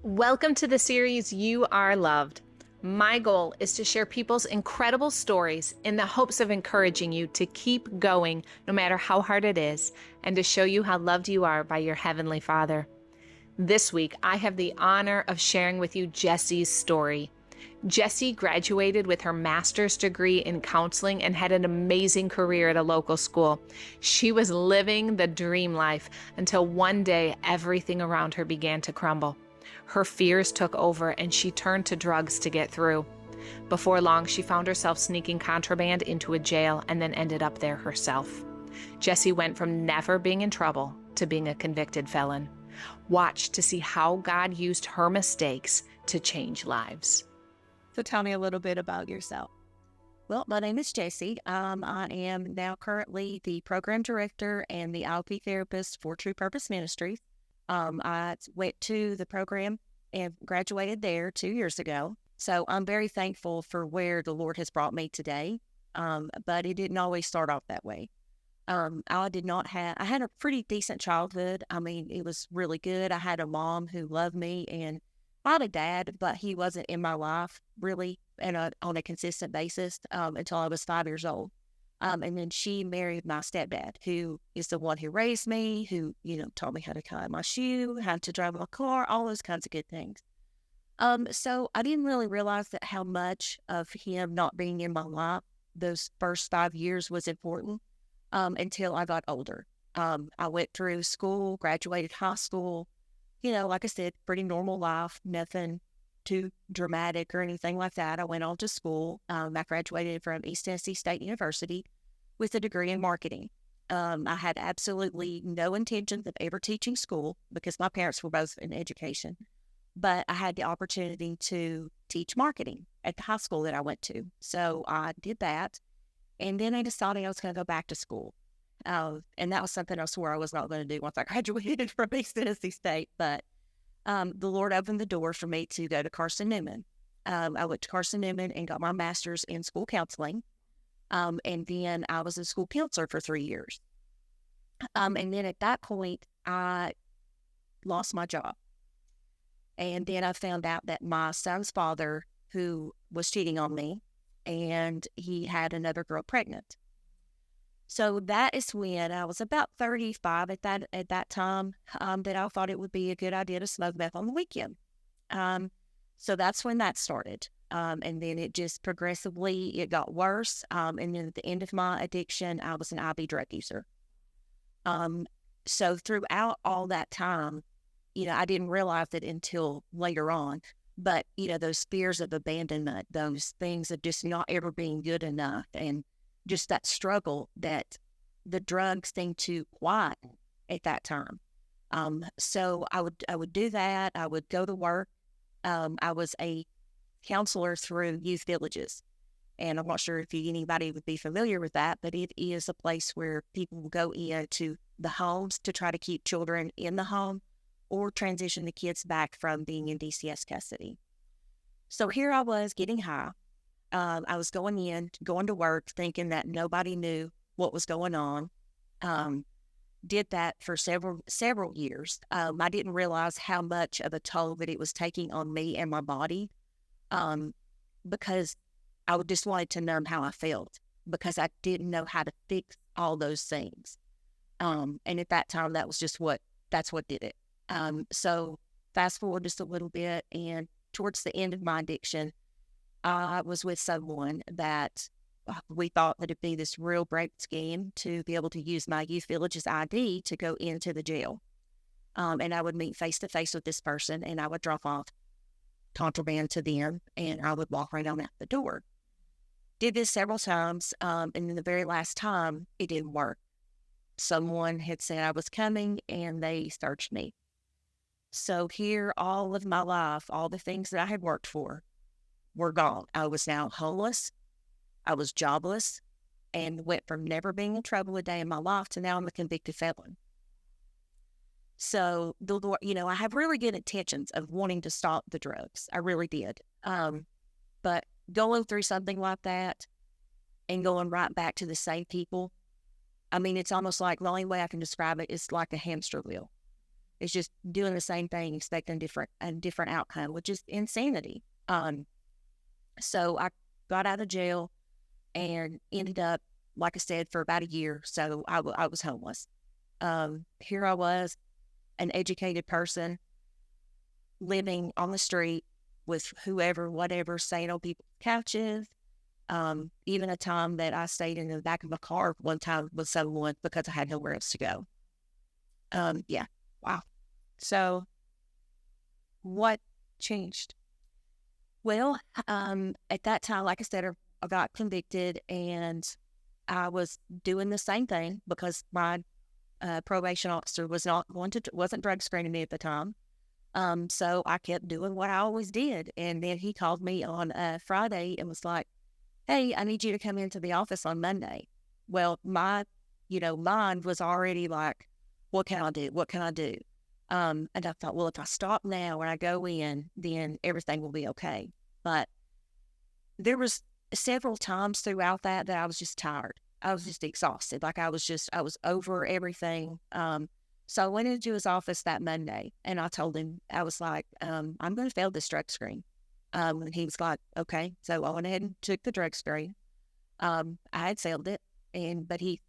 Welcome to the series You Are Loved. My goal is to share people's incredible stories in the hopes of encouraging you to keep going no matter how hard it is, and to show you how loved you are by your Heavenly Father. This week, I have the honor of sharing with you Jessi's story. Jessi graduated with her master's degree in counseling and had an amazing career at a local school. She was living the dream life until one day everything around her began to crumble. Her fears took over and she turned to drugs to get through. Before long, she found herself sneaking contraband into a jail and then ended up there herself. Jessi went from never being in trouble to being a convicted felon. Watch to see how God used her mistakes to change lives. So tell me a little bit about yourself. Well, my name is Jessi. I am now currently the program director and the IOP therapist for True Purpose Ministries. I went to the program and graduated there 2 years ago. So I'm very thankful for where the Lord has brought me today. But it didn't always start off that way. I had a pretty decent childhood. I mean, it was really good. I had a mom who loved me, and I had a dad, but he wasn't in my life really on a consistent basis until I was 5 years old. And then she married my stepdad, who is the one who raised me, who, taught me how to tie my shoe, how to drive my car, all those kinds of good things. So I didn't really realize that how much of him not being in my life those first 5 years was important until I got older. I went through school, graduated high school, like I said, pretty normal life, nothing too dramatic or anything like that. I went on to school. I graduated from East Tennessee State University with a degree in marketing. I had absolutely no intentions of ever teaching school because my parents were both in education, but I had the opportunity to teach marketing at the high school that I went to. So I did that. And then I decided I was going to go back to school. And that was something I swore I was not going to do once I graduated from East Tennessee State. But the Lord opened the door for me to go to Carson Newman. I went to Carson Newman and got my master's in school counseling. And then I was a school counselor for 3 years. And then at that point, I lost my job. And then I found out that my son's father, who was cheating on me, and he had another girl pregnant. So that is when I was about 35 at that time, that I thought it would be a good idea to smoke meth on the weekend. So that's when that started. And then it just progressively, it got worse. And then at the end of my addiction, I was an IV drug user. So throughout all that time, I didn't realize it until later on. But, those fears of abandonment, those things of just not ever being good enough, and just that struggle that the drugs seemed to quieten at that time. So I would do that. I would go to work. I was a counselor through youth villages. And I'm not sure if anybody would be familiar with that, but it is a place where people will go into the homes to try to keep children in the home or transition the kids back from being in DCS custody. So here I was getting high. I was going to work, thinking that nobody knew what was going on. Did that for several years. I didn't realize how much of a toll that it was taking on me and my body, because I would just wanted to numb how I felt, because I didn't know how to fix all those things. And at that time, that's what did it. So fast forward just a little bit, and towards the end of my addiction, I was with someone that we thought that it'd be this real great scheme to be able to use my youth village's ID to go into the jail. And I would meet face to face with this person, and I would drop off contraband to them, and I would walk right on out the door. Did this several times, and then the very last time, it didn't work. Someone had said I was coming, and they searched me. So here, all of my life, all the things that I had worked for were gone. I was now homeless. I was jobless, and went from never being in trouble a day in my life to now I'm a convicted felon. So the Lord, I have really good intentions of wanting to stop the drugs. I really did. But going through something like that and going right back to the same people, I mean, it's almost like, the only way I can describe it is like a hamster wheel. It's just doing the same thing, expecting a different outcome, which is insanity. So I got out of jail and ended up, like I said, for about a year. So I was homeless. Here I was, an educated person, living on the street with whoever, whatever, staying on people's couches. Even a time that I stayed in the back of a car one time with someone because I had nowhere else to go. Yeah. Wow. So what changed? Well, at that time, like I said, I got convicted and I was doing the same thing because my probation officer wasn't drug screening me at the time. So I kept doing what I always did. And then he called me on Friday and was like, hey, I need you to come into the office on Monday. Well, my, mind was already like, what can I do? What can I do? And I thought, well, if I stop now and I go in, then everything will be okay. But there was several times throughout that I was just tired. I was just exhausted. Like I was over everything. So I went into his office that Monday and I told him, I was like, I'm going to fail this drug screen. And he was like, okay. So I went ahead and took the drug screen. I had failed it. But he,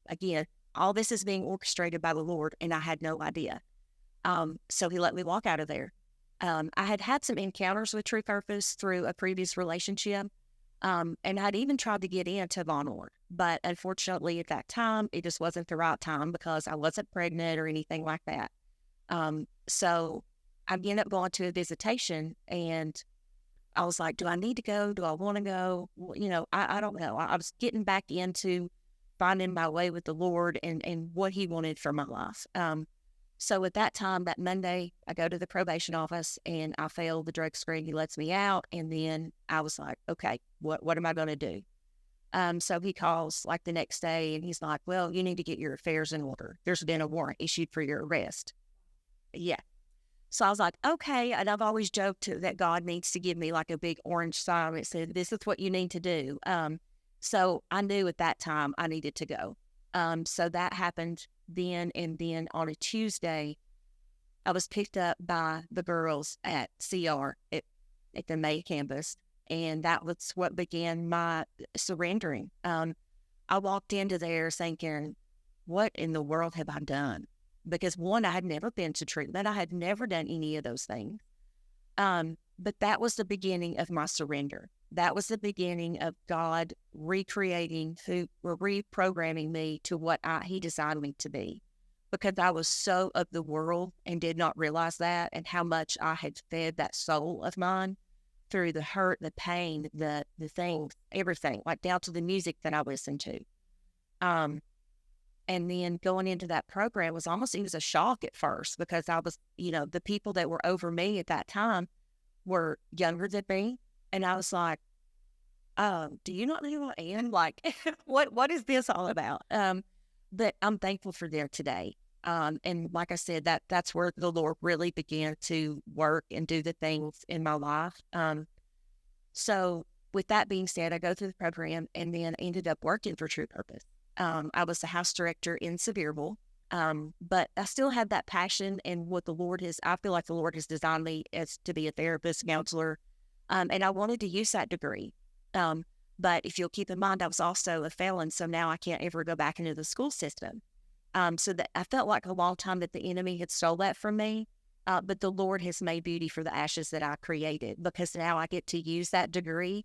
again, all this is being orchestrated by the Lord and I had no idea. So he let me walk out of there. I had some encounters with True Purpose through a previous relationship. And I'd even tried to get into Von Ord, but unfortunately at that time, it just wasn't the right time because I wasn't pregnant or anything like that. So I ended up going to a visitation and I was like, do I need to go? Do I want to go? Well, I don't know. I was getting back into finding my way with the Lord and what he wanted for my life. So at that time, that Monday, I go to the probation office and I fail the drug screen. He lets me out. And then I was like, okay, what am I going to do? So he calls like the next day and he's like, well, you need to get your affairs in order. There's been a warrant issued for your arrest. Yeah. So I was like, okay. And I've always joked that God needs to give me like a big orange sign that said, this is what you need to do. So I knew at that time I needed to go. So that happened then. And then on a Tuesday, I was picked up by the girls at CR at the May campus. And that was what began my surrendering. I walked into there thinking, what in the world have I done? Because one, I had never been to treatment. I had never done any of those things. But that was the beginning of my surrender. That was the beginning of God reprogramming me to what he designed me to be. Because I was so of the world and did not realize that and how much I had fed that soul of mine through the hurt, the pain, the things, everything, like down to the music that I listened to. And then going into that program it was a shock at first because I was, the people that were over me at that time were younger than me. And I was like, do you not know who I am? Like, what is this all about? But I'm thankful for them today. And like I said, that's where the Lord really began to work and do the things in my life. So with that being said, I go through the program and then ended up working for True Purpose. I was the house director in Sevierville. But I still have that passion and what I feel like the Lord has designed me as to be a therapist, counselor. And I wanted to use that degree. But if you'll keep in mind, I was also a felon. So now I can't ever go back into the school system. So that I felt like a long time that the enemy had stole that from me. But the Lord has made beauty for the ashes that I created because now I get to use that degree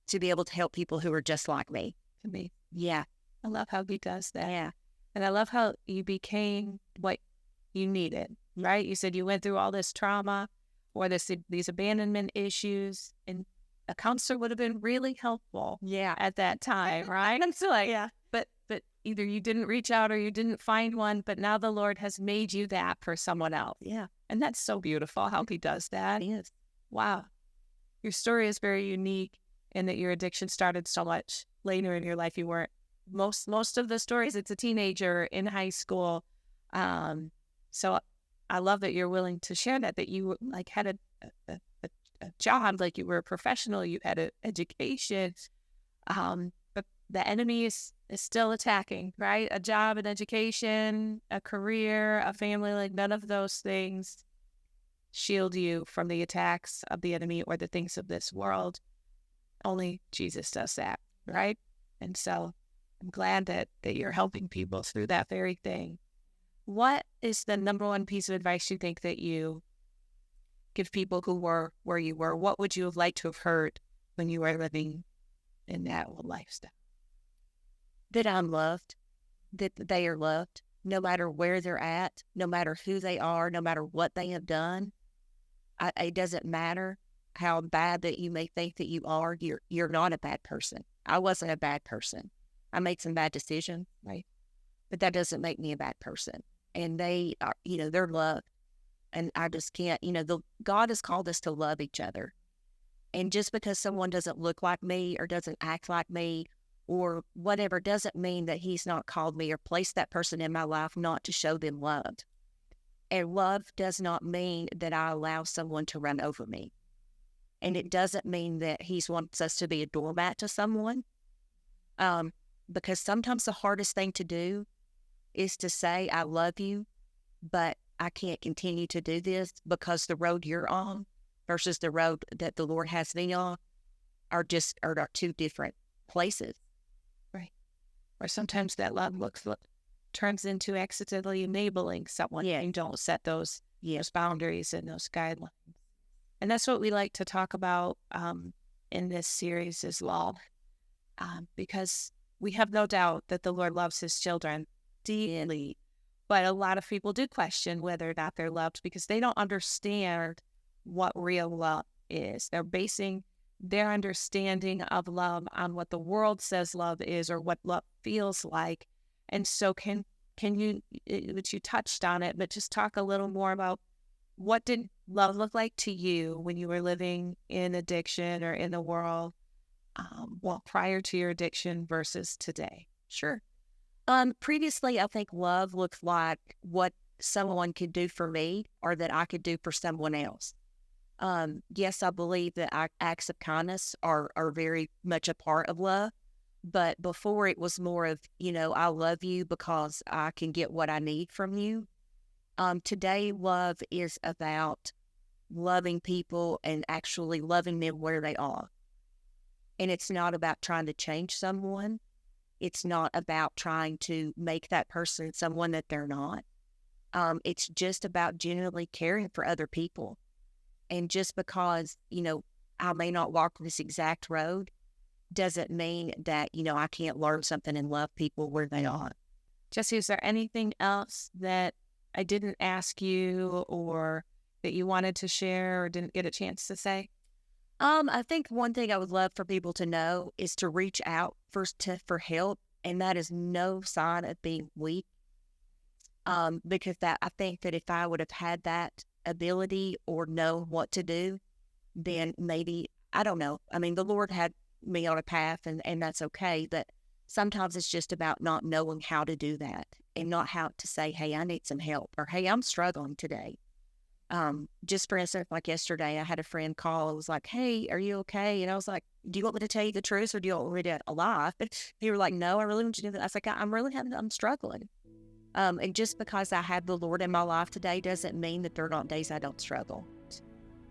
to be able to help people who are just like me. To me. Yeah. I love how he does that. Yeah. And I love how you became what you needed, right? You said you went through all this trauma or these abandonment issues, and a counselor would have been really helpful at that time, right? I'm still like, yeah. But either you didn't reach out or you didn't find one, but now the Lord has made you that for someone else. Yeah. And that's so beautiful how he does that. It is. Wow. Your story is very unique in that your addiction started so much later in your life. You weren't most of the stories, it's a teenager in high school. So I love that you're willing to share that you like had a job, like you were a professional, you had an education. But the enemy is is still attacking, right? A job, an education, a career, a family, like none of those things shield you from the attacks of the enemy or the things of this world. Only Jesus does that, right? And so I'm glad that you're helping people through that very thing. What is the number one piece of advice you think that you give people who were where you were? What would you have liked to have heard when you were living in that old lifestyle? That I'm loved, that they are loved, no matter where they're at, no matter who they are, no matter what they have done. It doesn't matter how bad that you may think that you are. You're not a bad person. I wasn't a bad person. I made some bad decisions, right? But that doesn't make me a bad person. And they are, they're loved. And I just can't, God has called us to love each other. And just because someone doesn't look like me or doesn't act like me or whatever doesn't mean that he's not called me or placed that person in my life not to show them love. And love does not mean that I allow someone to run over me. And it doesn't mean that he wants us to be a doormat to someone. Because sometimes the hardest thing to do is to say, I love you, but I can't continue to do this because the road you're on versus the road that the Lord has me on are two different places. Right. Or sometimes that love turns into accidentally enabling someone. Yeah. And don't set those boundaries and those guidelines. And that's what we like to talk about in this series as well. Because we have no doubt that the Lord loves his children deeply. But a lot of people do question whether or not they're loved because they don't understand what real love is. They're basing their understanding of love on what the world says love is or what love feels like. And so can you, which you touched on it, but just talk a little more about what did love look like to you when you were living in addiction or in the world, prior to your addiction versus today? Sure. Previously, I think love looked like what someone could do for me or that I could do for someone else. Yes, I believe that acts of kindness are very much a part of love. But before it was more of, I love you because I can get what I need from you. Today, love is about loving people and actually loving them where they are. And it's not about trying to change someone. It's not about trying to make that person someone that they're not. It's just about genuinely caring for other people. And just because, I may not walk this exact road doesn't mean that, I can't learn something and love people where they are. Jessi, is there anything else that I didn't ask you or that you wanted to share or didn't get a chance to say? I think one thing I would love for people to know is to reach out for help, and that is no sign of being weak. Because I think that if I would have had that ability or know what to do, then maybe, I don't know. I mean, the Lord had me on a path and that's okay. But sometimes it's just about not knowing how to do that and not how to say, hey, I need some help or, hey, I'm struggling today. Just for instance, like yesterday, I had a friend call. I was like, hey, are you okay? And I was like, do you want me to tell you the truth or do you want me to lie? But they were like, no, I really want you to do that. I was like, I'm struggling. And just because I have the Lord in my life today doesn't mean that there are not days I don't struggle.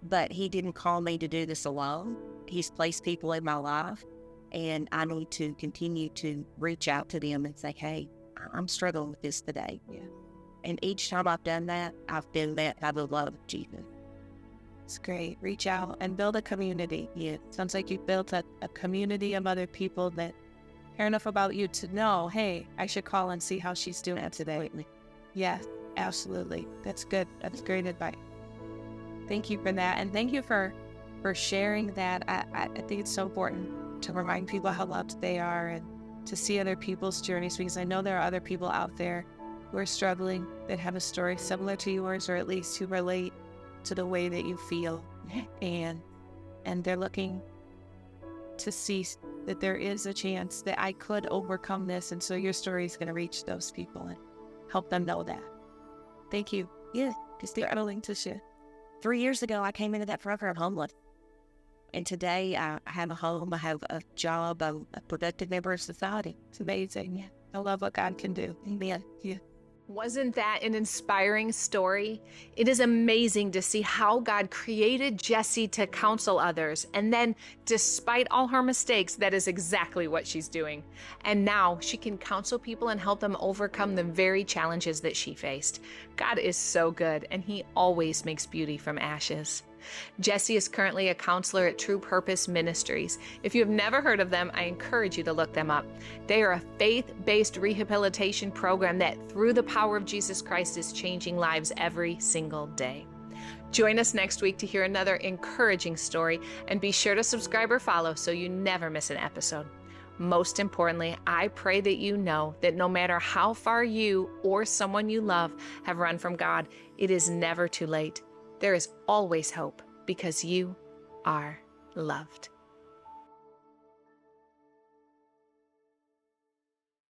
But he didn't call me to do this alone. He's placed people in my life, and I need to continue to reach out to them and say, hey, I'm struggling with this today. Yeah. And each time I've done that, I've been met by the love of Jesus. It's great. Reach out and build a community. Yeah. Sounds like you've built a community of other people that care enough about you to know, hey, I should call and see how she's doing today. Yes, absolutely. That's good. That's great advice. Thank you for that. And thank you for sharing that. I think it's so important to remind people how loved they are and to see other people's journeys, because I know there are other people out there who are struggling that have a story similar to yours, or at least who relate to the way that you feel. And they're looking to see that there is a chance that I could overcome this. And so your story is going to reach those people and help them know that. Thank you. Yeah. Because they're willing to share. 3 years ago, I came into that program homeless. And today I have a home, I have a job, I'm a productive member of society. It's amazing. Yeah. I love what God can do. Amen. Yeah. Wasn't that an inspiring story? It is amazing to see how God created Jessi to counsel others. And then, despite all her mistakes, that is exactly what she's doing. And now she can counsel people and help them overcome the very challenges that she faced. God is so good, and He always makes beauty from ashes. Jessi is currently a counselor at True Purpose Ministries. If you have never heard of them, I encourage you to look them up. They are a faith-based rehabilitation program that, through the power of Jesus Christ, is changing lives every single day. Join us next week to hear another encouraging story, and be sure to subscribe or follow so you never miss an episode. Most importantly, I pray that you know that no matter how far you or someone you love have run from God, it is never too late. There is always hope because you are loved.